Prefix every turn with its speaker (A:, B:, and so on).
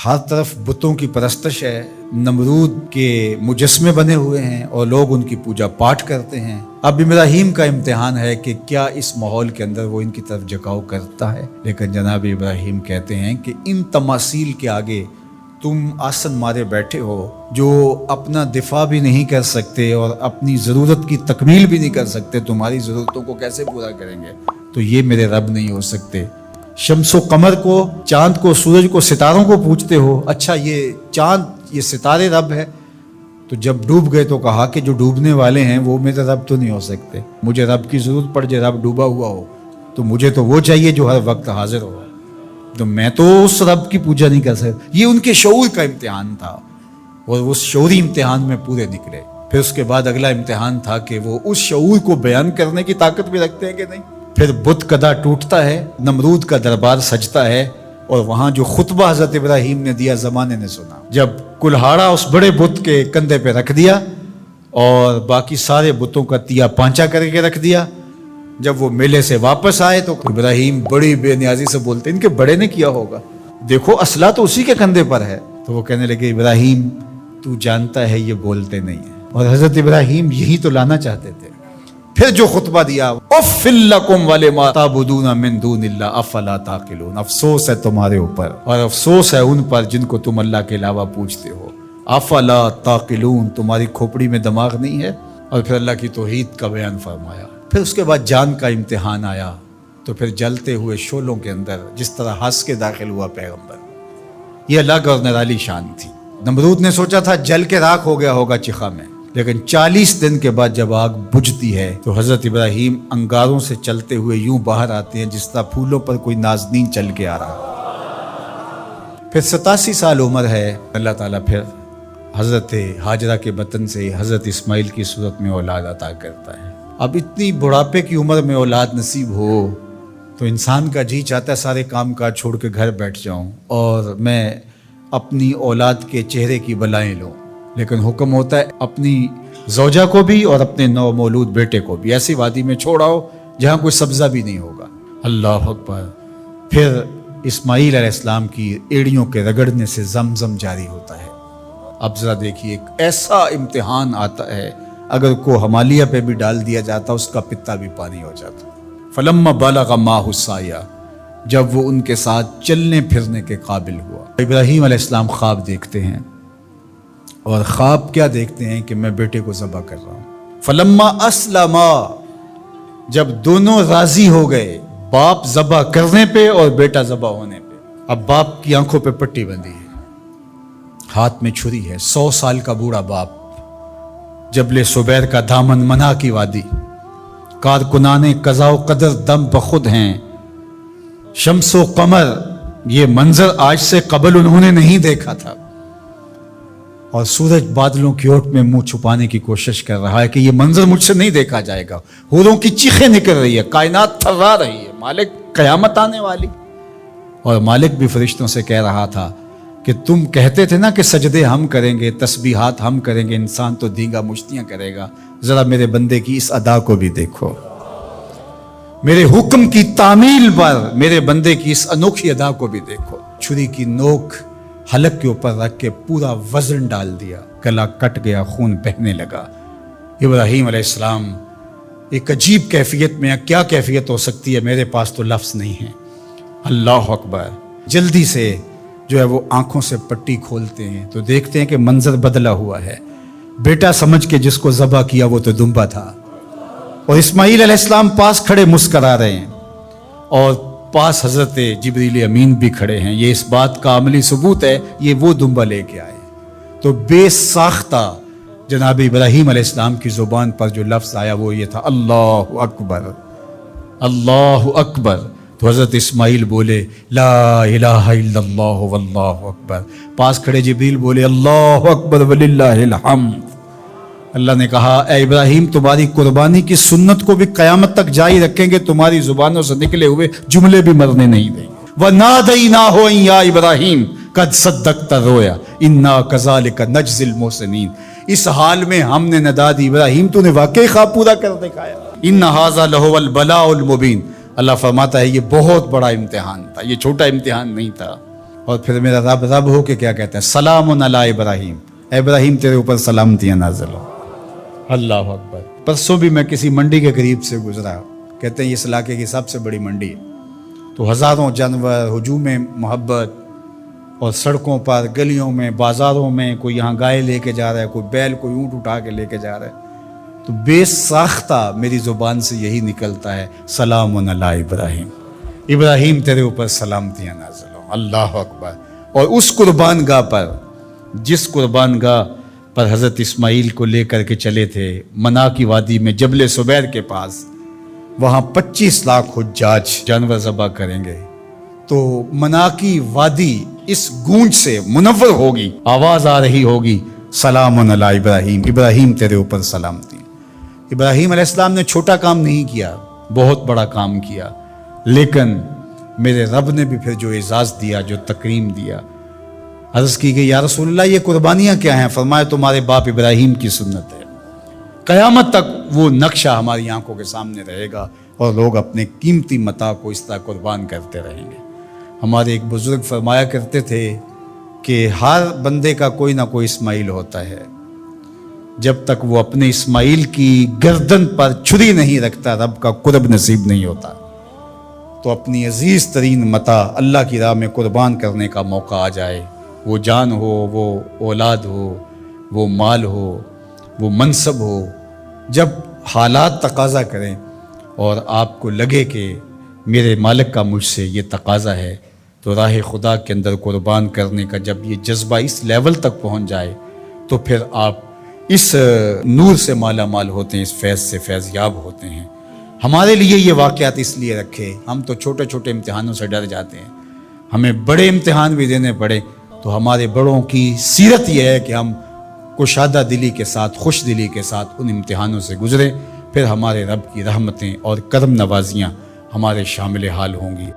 A: ہر طرف بتوں کی پرستش ہے، نمرود کے مجسمے بنے ہوئے ہیں اور لوگ ان کی پوجا پاٹ کرتے ہیں۔ اب ابراہیم کا امتحان ہے کہ کیا اس ماحول کے اندر وہ ان کی طرف جھکاؤ کرتا ہے، لیکن جناب ابراہیم کہتے ہیں کہ ان تماثیل کے آگے تم آسن مارے بیٹھے ہو، جو اپنا دفاع بھی نہیں کر سکتے اور اپنی ضرورت کی تکمیل بھی نہیں کر سکتے، تمہاری ضرورتوں کو کیسے پورا کریں گے؟ تو یہ میرے رب نہیں ہو سکتے۔ شمس و قمر کو، چاند کو، سورج کو، ستاروں کو پوجتے ہو، اچھا یہ چاند، یہ ستارے رب ہے؟ تو جب ڈوب گئے تو کہا کہ جو ڈوبنے والے ہیں وہ میرے رب تو نہیں ہو سکتے، مجھے رب کی ضرورت پڑ جائے، رب ڈوبا ہوا ہو تو مجھے تو وہ چاہیے جو ہر وقت حاضر ہو، تو میں تو اس رب کی پوجا نہیں کر سکتا۔ یہ ان کے شعور کا امتحان تھا اور اس شعوری امتحان میں پورے نکلے۔ پھر اس کے بعد اگلا امتحان تھا کہ وہ اس شعور کو بیان کرنے کی طاقت بھی رکھتے ہیں کہ نہیں۔ پھر بت کدا ٹوٹتا ہے، نمرود کا دربار سجتا ہے، اور وہاں جو خطبہ حضرت ابراہیم نے دیا زمانے نے سنا، جب کلہاڑا اس بڑے بت کے کندھے پہ رکھ دیا اور باقی سارے بتوں کا تیا پانچا کر کے رکھ دیا، جب وہ میلے سے واپس آئے تو ابراہیم بڑی بے نیازی سے بولتے ان کے بڑے نے کیا ہوگا، دیکھو اسلحہ تو اسی کے کندھے پر ہے۔ تو وہ کہنے لگے ابراہیم تو جانتا ہے یہ بولتے نہیں ہیں، اور حضرت ابراہیم یہی تو لانا چاہتے تھے۔ پھر جو خطبہ دیا، اف لکم ولما تعبدون من دون اللہ افلا تعقلون، افسوس ہے تمہارے اوپر اور افسوس ہے ان پر جن کو تم اللہ کے علاوہ پوجتے ہو، افلا تعقلون، تمہاری کھوپڑی میں دماغ نہیں ہے۔ اور پھر اللہ کی توحید کا بیان فرمایا۔ پھر اس کے بعد جان کا امتحان آیا، تو پھر جلتے ہوئے شعلوں کے اندر جس طرح ہنس کے داخل ہوا پیغمبر، یہ الگ اور نرالی شان تھی۔ نمرود نے سوچا تھا جل کے راکھ ہو گیا ہوگا چخا میں، لیکن 40 دن کے بعد جب آگ بجھتی ہے تو حضرت ابراہیم انگاروں سے چلتے ہوئے یوں باہر آتے ہیں جس طرح پھولوں پر کوئی نازنین چل کے آ رہا۔ پھر 87 سال عمر ہے، اللہ تعالیٰ پھر حضرت ہاجرہ کے بطن سے حضرت اسماعیل کی صورت میں اولاد عطا کرتا ہے۔ اب اتنی بڑھاپے کی عمر میں اولاد نصیب ہو تو انسان کا جی چاہتا ہے سارے کام کاج چھوڑ کے گھر بیٹھ جاؤں اور میں اپنی اولاد کے چہرے کی بلائیں لوں، لیکن حکم ہوتا ہے اپنی زوجہ کو بھی اور اپنے نو مولود بیٹے کو بھی ایسی وادی میں چھوڑ آؤ جہاں کوئی سبزہ بھی نہیں ہوگا۔ اللہ اکبر۔ پھر اسماعیل علیہ السلام کی ایڑیوں کے رگڑنے سے زمزم جاری ہوتا ہے۔ اب ذرا دیکھیے، ایک ایسا امتحان آتا ہے اگر کو ہمالیہ پہ بھی ڈال دیا جاتا اس کا پتا بھی پانی ہو جاتا۔ فلما بلغ معہ السعی، جب وہ ان کے ساتھ چلنے پھرنے کے قابل ہوا۔ ابراہیم علیہ السلام خواب دیکھتے ہیں، اور خواب کیا دیکھتے ہیں کہ میں بیٹے کو ذبح کر رہا ہوں۔ فلما اسلما، جب دونوں راضی ہو گئے، باپ ذبح کرنے پہ اور بیٹا ذبح ہونے پہ، اب باپ کی آنکھوں پہ پٹی بندھی ہے، ہاتھ میں چھری ہے، 100 سال کا بوڑھا باپ، جبل سبیر کا دامن منا کی وادی، کارکنان قضاء و قدر دم بخود ہیں، شمس و قمر، یہ منظر آج سے قبل انہوں نے نہیں دیکھا تھا، اور سورج بادلوں کی اوٹ میں منہ چھپانے کی کوشش کر رہا ہے کہ یہ منظر مجھ سے نہیں دیکھا جائے گا، حوروں کی چیخیں نکل رہی ہے، کائنات تھرا رہی ہے، مالک قیامت آنے والی۔ اور مالک بھی فرشتوں سے کہہ رہا تھا کہ تم کہتے تھے نا کہ سجدے ہم کریں گے، تسبیحات ہم کریں گے، انسان تو دینگا مشتیاں کرے گا، ذرا میرے بندے کی اس ادا کو بھی دیکھو، میرے حکم کی تعمیل پر میرے بندے کی اس انوکھی ادا کو بھی دیکھو۔ چھری کی نوک حلق کے اوپر رکھ کے پورا وزن ڈال دیا، گلا کٹ گیا، خون بہنے لگا۔ ابراہیم علیہ السلام ایک عجیب کیفیت میں، کیا کیفیت ہو سکتی ہے، میرے پاس تو لفظ نہیں ہے۔ اللہ اکبر۔ جلدی سے جو ہے وہ آنکھوں سے پٹی کھولتے ہیں تو دیکھتے ہیں کہ منظر بدلا ہوا ہے، بیٹا سمجھ کے جس کو ذبح کیا وہ تو دمبا تھا، اور اسماعیل علیہ السلام پاس کھڑے مسکرا رہے ہیں، اور پاس حضرت جبریل امین بھی کھڑے ہیں۔ یہ اس بات کا عملی ثبوت ہے یہ وہ دمبا لے کے آئے۔ تو بے ساختہ جناب ابراہیم علیہ السلام کی زبان پر جو لفظ آیا وہ یہ تھا، اللہ اکبر، اللہ اکبر۔ تو حضرت اسماعیل بولے لا الہ الا اللہ واللہ اکبر، پاس کھڑے جبریل بولے اللہ اکبر وللہ الحمد۔ اللہ نے کہا اے ابراہیم تمہاری قربانی کی سنت کو بھی قیامت تک جاری رکھیں گے، تمہاری زبانوں سے نکلے ہوئے جملے بھی مرنے نہیں دیں گے۔ وَنَادَيْنَاهُ أَن يَا إِبْرَاهِيمُ قَدْ صَدَّقْتَ الرُّؤْيَا إِنَّا كَذَلِكَ نَجْزِي الْمُحْسِنِينَ، اس حال میں ہم نے ندا دی ابراہیم تو نے واقعی خواب پورا کر دکھایا۔ إِنَّ هَذَا لَهُوَ الْبَلَاءُ الْمُبِينُ، اللہ فرماتا ہے یہ بہت بڑا امتحان تھا، یہ چھوٹا امتحان نہیں تھا۔ اور پھر میرا رب رب ہو کے کیا کہتا ہے؟ سلام علی ابراہیم، اے ابراہیم تیرے اوپر سلامتیاں نازل ہو۔ اللہ اکبر۔ پرسوں بھی میں کسی منڈی کے قریب سے گزرا، کہتے ہیں اس علاقے کی سب سے بڑی منڈی ہے، تو ہزاروں جانور، ہجوم محبت، اور سڑکوں پر، گلیوں میں، بازاروں میں کوئی یہاں گائے لے کے جا رہا ہے، کوئی بیل، کوئی اونٹ اٹھا کے لے کے جا رہا ہے، تو بے ساختہ میری زبان سے یہی نکلتا ہے سلام علی ابراہیم، ابراہیم تیرے اوپر سلامتیاں نازل ہوں۔ اللہ اکبر۔ اور اس قربان گاہ پر، جس قربان گاہ پر حضرت اسماعیل کو لے کر کے چلے تھے، منا کی وادی میں جبل سبیر کے پاس، وہاں 25 لاکھ حجاج جانور ذبح کریں گے، تو منا کی وادی اس گونج سے منور ہوگی، آواز آ رہی ہوگی سلام علی ابراہیم، ابراہیم تیرے اوپر سلامتی۔ ابراہیم علیہ السلام نے چھوٹا کام نہیں کیا، بہت بڑا کام کیا، لیکن میرے رب نے بھی پھر جو اعزاز دیا، جو تکریم دیا، عرض کی گئی یا رسول اللہ یہ قربانیاں کیا ہیں؟ فرمایا تمہارے باپ ابراہیم کی سنت ہے، قیامت تک وہ نقشہ ہماری آنکھوں کے سامنے رہے گا، اور لوگ اپنے قیمتی متاع کو اس طرح قربان کرتے رہیں گے۔ ہمارے ایک بزرگ فرمایا کرتے تھے کہ ہر بندے کا کوئی نہ کوئی اسماعیل ہوتا ہے، جب تک وہ اپنے اسماعیل کی گردن پر چھری نہیں رکھتا رب کا قرب نصیب نہیں ہوتا۔ تو اپنی عزیز ترین متاع اللہ کی راہ میں قربان کرنے کا موقع آ جائے، وہ جان ہو، وہ اولاد ہو، وہ مال ہو، وہ منصب ہو، جب حالات تقاضا کریں اور آپ کو لگے کہ میرے مالک کا مجھ سے یہ تقاضا ہے، تو راہ خدا کے اندر قربان کرنے کا جب یہ جذبہ اس لیول تک پہنچ جائے، تو پھر آپ اس نور سے مالا مال ہوتے ہیں، اس فیض سے فیض یاب ہوتے ہیں۔ ہمارے لیے یہ واقعات اس لیے رکھے، ہم تو چھوٹے چھوٹے امتحانوں سے ڈر جاتے ہیں، ہمیں بڑے امتحان بھی دینے پڑے تو ہمارے بڑوں کی سیرت یہ ہے کہ ہم کشادہ دلی کے ساتھ، خوش دلی کے ساتھ ان امتحانوں سے گزریں، پھر ہمارے رب کی رحمتیں اور کرم نوازیاں ہمارے شامل حال ہوں گی۔